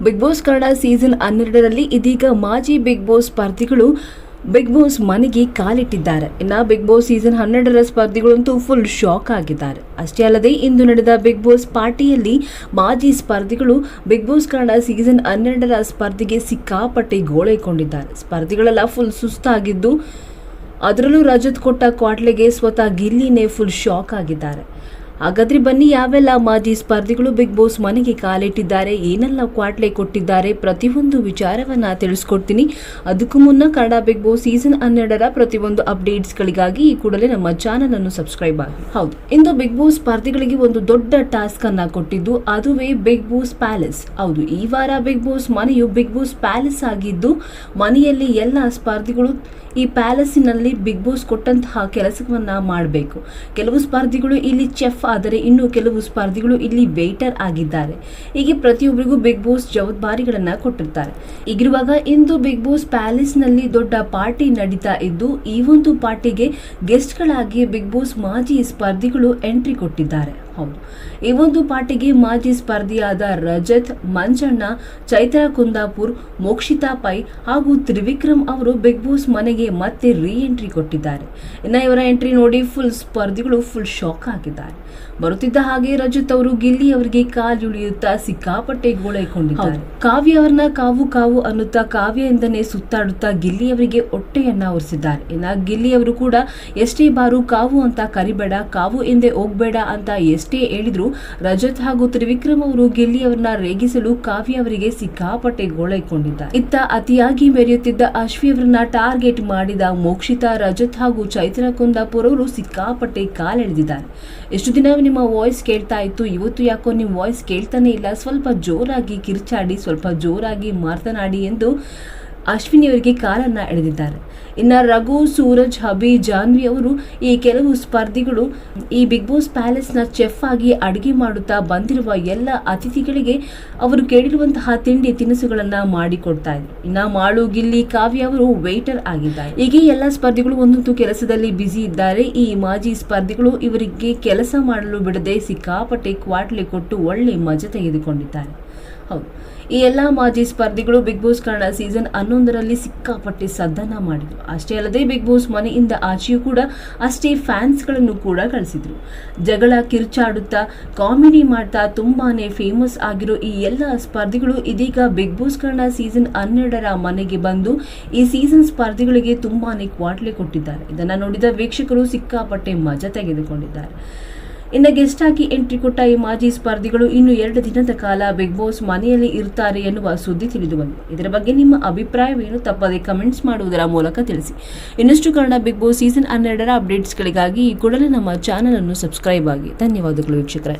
Big Boss Kannada season 12ರಲ್ಲಿ ಇದೀಗ ಮಾಜಿ ಬಿಗ್ ಬಾಸ್ ಸ್ಪರ್ಧಿಗಳು ಬಿಗ್ ಬಾಸ್ ಮನೆಗೆ ಕಾಲಿಟ್ಟಿದ್ದಾರೆ. ಇನ್ನು ಬಿಗ್ ಬಾಸ್ ಸೀಸನ್ 12ರ ಸ್ಪರ್ಧಿಗಳಂತೂ ಫುಲ್ ಶಾಕ್ ಆಗಿದ್ದಾರೆ. ಅಷ್ಟೇ ಅಲ್ಲದೆ ಇಂದು ನಡೆದ ಬಿಗ್ ಬಾಸ್ ಪಾರ್ಟಿಯಲ್ಲಿ ಮಾಜಿ ಸ್ಪರ್ಧಿಗಳು ಬಿಗ್ ಬಾಸ್ ಕನ್ನಡ ಸೀಸನ್ 12ರ ಸ್ಪರ್ಧೆಗೆ ಸಿಕ್ಕಾಪಟ್ಟೆ ಗೋಳೈಕೊಂಡಿದ್ದಾರೆ. ಸ್ಪರ್ಧಿಗಳೆಲ್ಲ ಫುಲ್ ಸುಸ್ತಾಗಿದ್ದು, ಅದರಲ್ಲೂ ರಜತ್ ಕೊಟ್ಟ ಕ್ವಾಟ್ಲೆಗೆ ಸ್ವತಃ ಗಿಲ್ಲಿನೇ ಫುಲ್ ಶಾಕ್ ಆಗಿದ್ದಾರೆ. ಹಾಗಾದ್ರೆ ಬನ್ನಿ, ಯಾವೆಲ್ಲ ಮಾಜಿ ಸ್ಪರ್ಧಿಗಳು ಬಿಗ್ ಬಾಸ್ ಮನೆಗೆ ಕಾಲಿಟ್ಟಿದ್ದಾರೆ, ಏನೆಲ್ಲ ಕ್ವಾಟ್ಲೆ ಕೊಟ್ಟಿದ್ದಾರೆ, ಪ್ರತಿಯೊಂದು ವಿಚಾರವನ್ನ ತಿಳಿಸ್ಕೊಡ್ತೀನಿ. ಅದಕ್ಕೂ ಮುನ್ನ ಕನ್ನಡ ಬಿಗ್ ಬಾಸ್ ಸೀಸನ್ 12ರ ಪ್ರತಿಯೊಂದು ಅಪ್ಡೇಟ್ಸ್ಗಳಿಗಾಗಿ ಈ ಕೂಡಲೇ ನಮ್ಮ ಚಾನಲ್ ಅನ್ನು ಸಬ್ಸ್ಕ್ರೈಬ್ ಆಗಿ. ಹೌದು, ಇಂದು ಬಿಗ್ ಬಾಸ್ ಸ್ಪರ್ಧಿಗಳಿಗೆ ಒಂದು ದೊಡ್ಡ ಟಾಸ್ಕ್ ಅನ್ನ ಕೊಟ್ಟಿದ್ದು, ಅದುವೇ ಬಿಗ್ ಬಾಸ್ ಪ್ಯಾಲೇಸ್. ಹೌದು, ಈ ವಾರ ಬಿಗ್ ಬಾಸ್ ಮನೆಯು ಬಿಗ್ ಬಾಸ್ ಪ್ಯಾಲೇಸ್ ಆಗಿದ್ದು, ಮನೆಯಲ್ಲಿ ಎಲ್ಲ ಸ್ಪರ್ಧಿಗಳು ಈ ಪ್ಯಾಲೇಸಿನಲ್ಲಿ ಬಿಗ್ ಬಾಸ್ ಕೊಟ್ಟಂತಹ ಕೆಲಸವನ್ನ ಮಾಡಬೇಕು. ಕೆಲವು ಸ್ಪರ್ಧಿಗಳು ಇಲ್ಲಿ ಚೆಫ್ ಆದರೆ ಇನ್ನು ಕೆಲವು ಸ್ಪರ್ಧಿಗಳು ಇಲ್ಲಿ ವೇಟರ್ ಆಗಿದ್ದಾರೆ. ಹೀಗೆ ಪ್ರತಿಯೊಬ್ಬರಿಗೂ ಬಿಗ್ ಬಾಸ್ ಜವಾಬ್ದಾರಿಗಳನ್ನ ಕೊಟ್ಟಿರ್ತಾರೆ. ಹೀಗಿರುವಾಗ ಇಂದು ಬಿಗ್ ಬಾಸ್ ಪ್ಯಾಲೇಸ್ನಲ್ಲಿ ದೊಡ್ಡ ಪಾರ್ಟಿ ನಡೀತಾ ಇದ್ದು, ಈ ಒಂದು ಪಾರ್ಟಿಗೆ ಗೆಸ್ಟ್ಗಳಾಗಿ ಬಿಗ್ ಬಾಸ್ ಮಾಜಿ ಸ್ಪರ್ಧಿಗಳು ಎಂಟ್ರಿ ಕೊಟ್ಟಿದ್ದಾರೆ. ಹೌದು, ಈ ಒಂದು ಪಾರ್ಟಿಗೆ ಮಾಜಿ ಸ್ಪರ್ಧಿಯಾದ ರಜತ್, ಮಂಜಣ್ಣ, ಚೈತ್ರ ಕುಂದಾಪುರ್, ಮೋಕ್ಷಿತಾ ಪೈ ಹಾಗೂ ತ್ರಿವಿಕ್ರಮ್ ಅವರು ಬಿಗ್ ಬಾಸ್ ಮನೆಗೆ ಮತ್ತೆ ರೀ ಎಂಟ್ರಿ ಕೊಟ್ಟಿದ್ದಾರೆ. ಇನ್ನು ಇವರ ಎಂಟ್ರಿ ನೋಡಿ ಫುಲ್ ಸ್ಪರ್ಧಿಗಳು ಫುಲ್ ಶಾಕ್ ಆಗಿದ್ದಾರೆ. ಬರುತ್ತಿದ್ದ ಹಾಗೆ ರಜತ್ ಅವರು ಗಿಲ್ಲಿ ಅವರಿಗೆ ಕಾಲಿಳಿಯುತ್ತಾ ಸಿಕ್ಕಾಪಟ್ಟೆ ಗೋಳೈಕೊಂಡಿದ್ದಾರೆ. ಕಾವ್ಯ ಅವರನ್ನ ಕಾವು ಕಾವು ಅನ್ನುತ್ತಾ ಕಾವ್ಯದಿಂದನೇ ಸುತ್ತಾಡುತ್ತಾ ಗಿಲ್ಲಿ ಅವರಿಗೆ ಹೊಟ್ಟೆಯನ್ನ ಒರೆಸಿದ್ದಾರೆ. ಇನ್ನು ಗಿಲ್ಲಿ ಅವರು ಕೂಡ ಎಷ್ಟೇ ಬಾರು ಕಾವು ಅಂತ ಕರಿಬೇಡ, ಕಾವು ಎಂದೇ ಹೋಗ್ಬೇಡ ಅಂತ ಎಷ್ಟೇ ಹೇಳಿದ್ರು ರಜತ್ ಹಾಗೂ ತ್ರಿವಿಕ್ರಮ್ ಅವರು ಗಿಲ್ಲಿ ಅವರನ್ನ ರೇಗಿಸಲು ಕಾವ್ಯ ಅವರಿಗೆ ಸಿಕ್ಕಾಪಟ್ಟೆ ಗೋಳೈಕೊಂಡಿದ್ದಾರೆ. ಇತ್ತ ಅತಿಯಾಗಿ ಮೆರೆಯುತ್ತಿದ್ದ ಅಶ್ವಿ ಅವರನ್ನ ಟಾರ್ಗೆಟ್ ಮಾಡಿದ ಮೋಕ್ಷಿತಾ, ರಜತ್ ಹಾಗೂ ಚೈತ್ರ ಕುಂದಾಪುರ್ ಅವರು ಸಿಕ್ಕಾಪಟ್ಟೆ ಕಾಲೆಳೆದಿದ್ದಾರೆ. ಎಷ್ಟು ದಿನ ನಿಮ್ಮ ವಾಯ್ಸ್ ಕೇಳ್ತಾ ಇತ್ತು, ಇವತ್ತು ಯಾಕೋ ನಿಮ್ಮ ವಾಯ್ಸ್ ಕೇಳ್ತಾನೆ ಇಲ್ಲ, ಸ್ವಲ್ಪ ಜೋರಾಗಿ ಕಿರ್ಚಾಡಿ, ಸ್ವಲ್ಪ ಜೋರಾಗಿ ಮಾತನಾಡಿ ಎಂದು ಅಶ್ವಿನಿ ಅವರಿಗೆ ಕಾಲನ್ನ ಎಳೆದಿದ್ದಾರೆ. ಇನ್ನು ರಘು, ಸೂರಜ್, ಹಬಿ, ಜಾನ್ವಿ ಅವರು ಈ ಕೆಲವು ಸ್ಪರ್ಧಿಗಳು ಈ ಬಿಗ್ ಬಾಸ್ ಪ್ಯಾಲೇಸ್ನ ಚೆಫ್ ಆಗಿ ಅಡುಗೆ ಮಾಡುತ್ತಾ ಬಂದಿರುವ ಎಲ್ಲ ಅತಿಥಿಗಳಿಗೆ ಅವರು ಕೇಳಿರುವಂತಹ ತಿಂಡಿ ತಿನಿಸುಗಳನ್ನ ಮಾಡಿಕೊಡ್ತಾ ಇದ್ರು. ಇನ್ನು ಮಾಳು, ಗಿಲ್ಲಿ, ಕಾವ್ಯ ಅವರು ವೇಟರ್ ಆಗಿದ್ದಾರೆ. ಹೀಗೆ ಎಲ್ಲ ಸ್ಪರ್ಧಿಗಳು ಒಂದೊಂದು ಕೆಲಸದಲ್ಲಿ ಬ್ಯುಸಿ ಇದ್ದಾರೆ. ಈ ಮಾಜಿ ಸ್ಪರ್ಧಿಗಳು ಇವರಿಗೆ ಕೆಲಸ ಮಾಡಲು ಬಿಡದೆ ಸಿಕ್ಕಾಪಟ್ಟೆ ಕ್ವಾಟ್ಲೆ ಕೊಟ್ಟು ಒಳ್ಳೆ ಮಜಾ ತೆಗೆದುಕೊಂಡಿದ್ದಾರೆ. ಹೌದು, ಈ ಎಲ್ಲ ಮಾಜಿ ಸ್ಪರ್ಧಿಗಳು ಬಿಗ್ ಬಾಸ್ ಕನ್ನಡ ಸೀಸನ್ 11ರಲ್ಲಿ ಸಿಕ್ಕಾಪಟ್ಟೆ ಸದ್ದನ್ನ ಮಾಡಿದ್ರು. ಅಷ್ಟೇ ಅಲ್ಲದೆ ಬಿಗ್ ಬಾಸ್ ಮನೆಯಿಂದ ಆಚೆಯೂ ಕೂಡ ಅಷ್ಟೇ ಫ್ಯಾನ್ಸ್ಗಳನ್ನು ಕೂಡ ಗಳಿಸಿದ್ರು. ಜಗಳ, ಕಿರ್ಚಾಡುತ್ತಾ, ಕಾಮಿಡಿ ಮಾಡ್ತಾ ತುಂಬಾನೇ ಫೇಮಸ್ ಆಗಿರೋ ಈ ಎಲ್ಲ ಸ್ಪರ್ಧಿಗಳು ಇದೀಗ ಬಿಗ್ ಬಾಸ್ ಕನ್ನಡ ಸೀಸನ್ 12ರ ಮನೆಗೆ ಬಂದು ಈ ಸೀಸನ್ ಸ್ಪರ್ಧಿಗಳಿಗೆ ತುಂಬಾನೇ ಕ್ವಾಟ್ಲೆ ಕೊಟ್ಟಿದ್ದಾರೆ. ಇದನ್ನ ನೋಡಿದ ವೀಕ್ಷಕರು ಸಿಕ್ಕಾಪಟ್ಟೆ ಮಜಾ ತೆಗೆದುಕೊಂಡಿದ್ದಾರೆ. ಇನ್ನು ಗೆಸ್ಟ್ ಆಗಿ ಎಂಟ್ರಿ ಕೊಟ್ಟ ಈ ಮಾಜಿ ಸ್ಪರ್ಧಿಗಳು ಇನ್ನು 2 ದಿನದ ಕಾಲ ಬಿಗ್ ಬಾಸ್ ಮನೆಯಲ್ಲಿ ಇರ್ತಾರೆ ಎನ್ನುವ ಸುದ್ದಿ ತಿಳಿದು ಬಂದಿದೆ. ಇದರ ಬಗ್ಗೆ ನಿಮ್ಮ ಅಭಿಪ್ರಾಯವೇನು? ತಪ್ಪದೆ ಕಮೆಂಟ್ಸ್ ಮಾಡುವುದರ ಮೂಲಕ ತಿಳಿಸಿ. ಇನ್ನಷ್ಟು ಕನ್ನಡ ಬಿಗ್ ಬಾಸ್ ಸೀಸನ್ 12ರ ಅಪ್ಡೇಟ್ಸ್ಗಳಿಗಾಗಿ ಈ ಕೂಡಲೇ ನಮ್ಮ ಚಾನಲ್ ಅನ್ನು ಸಬ್ಸ್ಕ್ರೈಬ್ ಆಗಿ. ಧನ್ಯವಾದಗಳು ವೀಕ್ಷಕರೇ.